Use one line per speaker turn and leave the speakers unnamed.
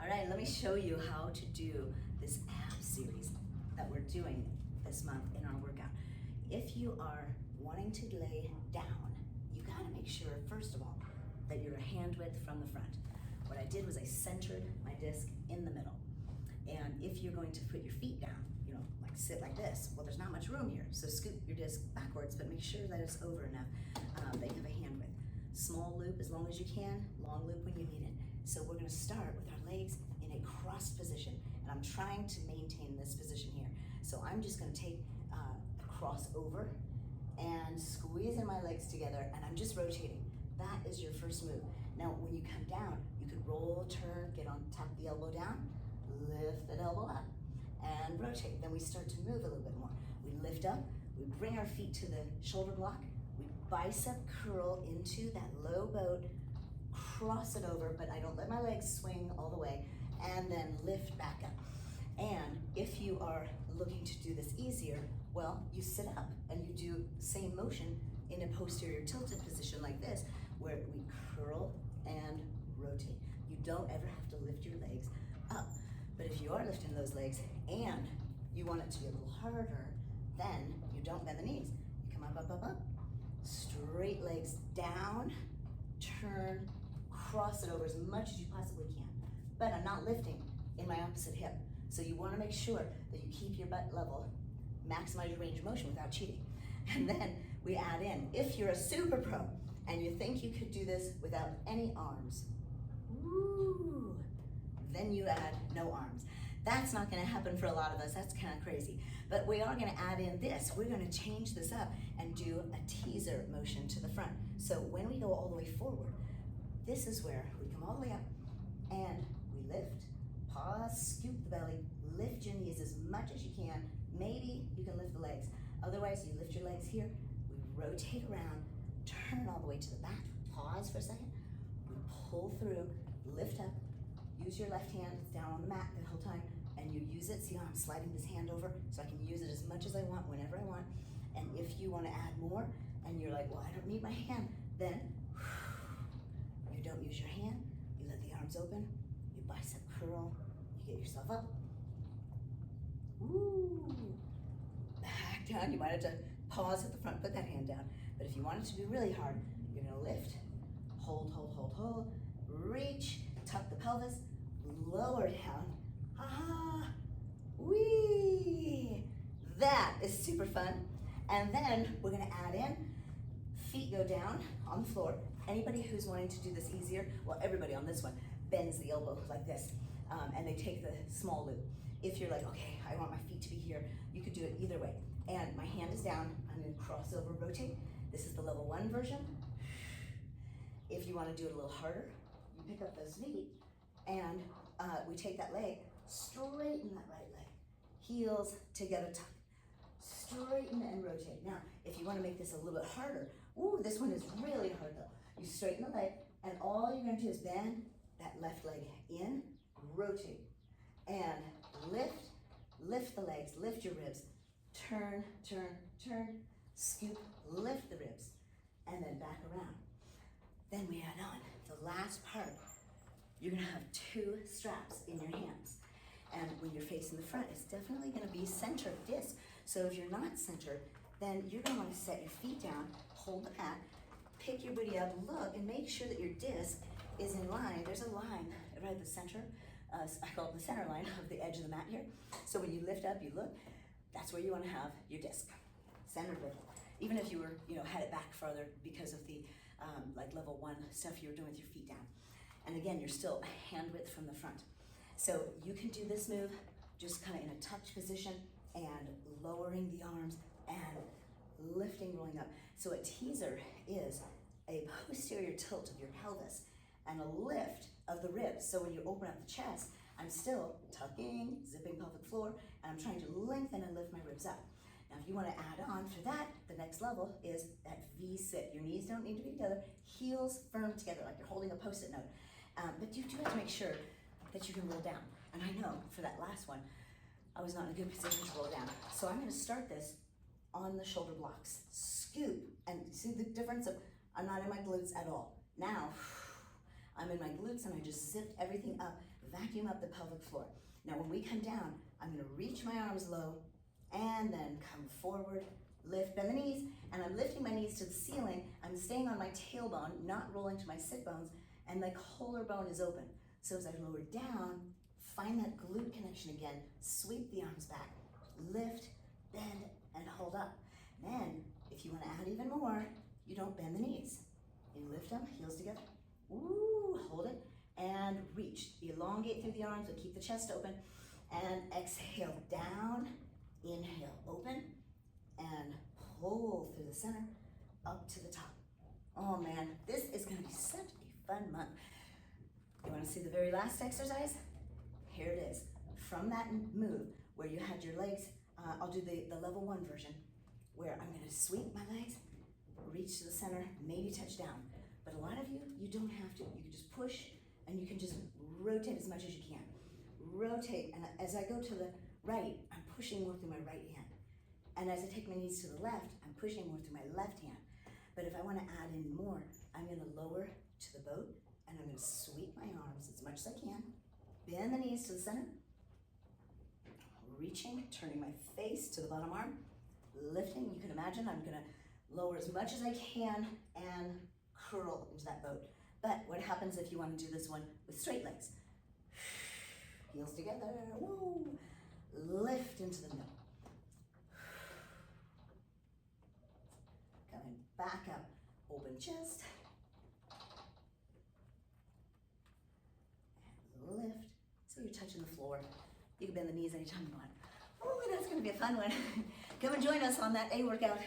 All right, let me show you how to do this ab series that we're doing this month in our workout. If you are wanting to lay down, you gotta make sure, first of all, that you're a hand width from the front. What I did was I centered my disc in the middle. And if you're going to put your feet down, you know, like sit like this, well, there's not much room here. So scoot your disc backwards, but make sure that it's over enough that you have a hand width. Small loop as long as you can, long loop when you need it. So we're gonna start with our legs in a crossed position. And I'm trying to maintain this position here. So I'm just gonna take a cross over and squeeze in my legs together, and I'm just rotating. That is your first move. Now, when you come down, you could roll, turn, get on, tap the elbow down, lift that elbow up, and rotate. Then we start to move a little bit more. We lift up, we bring our feet to the shoulder block, we bicep curl into that low boat, cross it over, but I don't let my legs swing all the way, and then lift back up. And if you are looking to do this easier, well, you sit up and you do the same motion in a posterior tilted position like this, where we curl and rotate. You don't ever have to lift your legs up. But if you are lifting those legs and you want it to be a little harder, then you don't bend the knees. You come up, up, up, up, straight legs down, turn, cross it over as much as you possibly can. But I'm not lifting in my opposite hip. So you wanna make sure that you keep your butt level, maximize your range of motion without cheating. And then we add in, if you're a super pro and you think you could do this without any arms, woo, then you add no arms. That's not gonna happen for a lot of us, that's kind of crazy. But we are gonna add in this. We're gonna change this up and do a teaser motion to the front. So when we go all the way forward, this is where we come all the way up and we lift, pause, scoop the belly, lift your knees as much as you can. Maybe you can lift the legs. Otherwise, you lift your legs here, we rotate around, turn all the way to the back, pause for a second, we pull through, lift up, use your left hand down on the mat the whole time, and you use it. See how I'm sliding this hand over so I can use it as much as I want, whenever I want. And if you want to add more, and you're like, well, I don't need my hand, then you don't use your hand, you let the arms open, you bicep curl, you get yourself up. Ooh. Back down. You might have to pause at the front, put that hand down. But if you want it to be really hard, you're gonna lift, hold, hold, hold, hold, reach, tuck the pelvis, lower down, aha, wee. That is super fun. And then we're gonna add in, feet go down on the floor. Anybody who's wanting to do this easier, well, everybody on this one bends the elbow like this, and they take the small loop. If you're like, okay, I want my feet to be here, you could do it either way. And my hand is down, I'm gonna cross over, rotate. This is the level 1 version. If you wanna do it a little harder, you pick up those feet and we take that leg, straighten that right leg. Heels together, tuck. Straighten and rotate. Now, if you wanna make this a little bit harder, ooh, this one is really hard though. You straighten the leg and all you're gonna do is bend that left leg in, rotate, and lift the legs, lift your ribs, turn, turn, turn, scoop, lift the ribs, and then back around. Then we add on the last part. You're gonna have 2 straps in your hands. And when you're facing the front, it's definitely gonna be centered disc. So if you're not centered, then you're gonna wanna set your feet down, hold the mat, pick your booty up, look, and make sure that your disc is in line. There's a line right at the center. I call it the center line of the edge of the mat here. So when you lift up, you look, that's where you want to have your disc, centered lift. Even if you were, had it back farther because of the like level 1 stuff you were doing with your feet down. And again, you're still a hand width from the front. So you can do this move just kind of in a touch position and lowering the arms and lifting, rolling up. So a teaser is a posterior tilt of your pelvis and a lift of the ribs. So when you open up the chest, I'm still tucking, zipping pelvic floor, and I'm trying to lengthen and lift my ribs up. Now, if you want to add on for that, the next level is that V-sit. Your knees don't need to be together, heels firm together, like you're holding a Post-it note. But you do have to make sure that you can roll down. And I know for that last one, I was not in a good position to roll down. So I'm going to start this on the shoulder blocks. Scoop, and see the difference of, I'm not in my glutes at all. Now, I'm in my glutes and I just zipped everything up vacuum up the pelvic floor. Now when we come down, I'm gonna reach my arms low and then come forward, lift, bend the knees, and I'm lifting my knees to the ceiling. I'm staying on my tailbone, not rolling to my sit bones, and the collarbone is open. So as I lower down, find that glute connection again, sweep the arms back, lift, bend, and hold up. Then, if you want to add even more, you don't bend the knees. You lift them, heels together, ooh, hold it, and reach. Elongate through the arms, but keep the chest open, and exhale down, inhale, open, and pull through the center, up to the top. Oh man, this is gonna be such a fun month. You wanna see the very last exercise? Here it is. From that move where you had your legs, I'll do the level 1 version, where I'm gonna sweep my legs, reach to the center, maybe touch down. But a lot of you, you don't have to. You can just push, and you can just rotate as much as you can. Rotate, and as I go to the right, I'm pushing more through my right hand. And as I take my knees to the left, I'm pushing more through my left hand. But if I wanna add in more, I'm gonna lower to the boat, and I'm gonna sweep my arms as much as I can. Bend the knees to the center. Reaching, turning my face to the bottom arm. Lifting, you can imagine I'm gonna lower as much as I can and curl into that boat. But what happens if you wanna do this one with straight legs? Heels together, woo! Lift into the middle. Coming back up, open chest. And lift, so you're touching the floor. You can bend the knees anytime you want. Oh, that's gonna be a fun one. Come and join us on that A workout.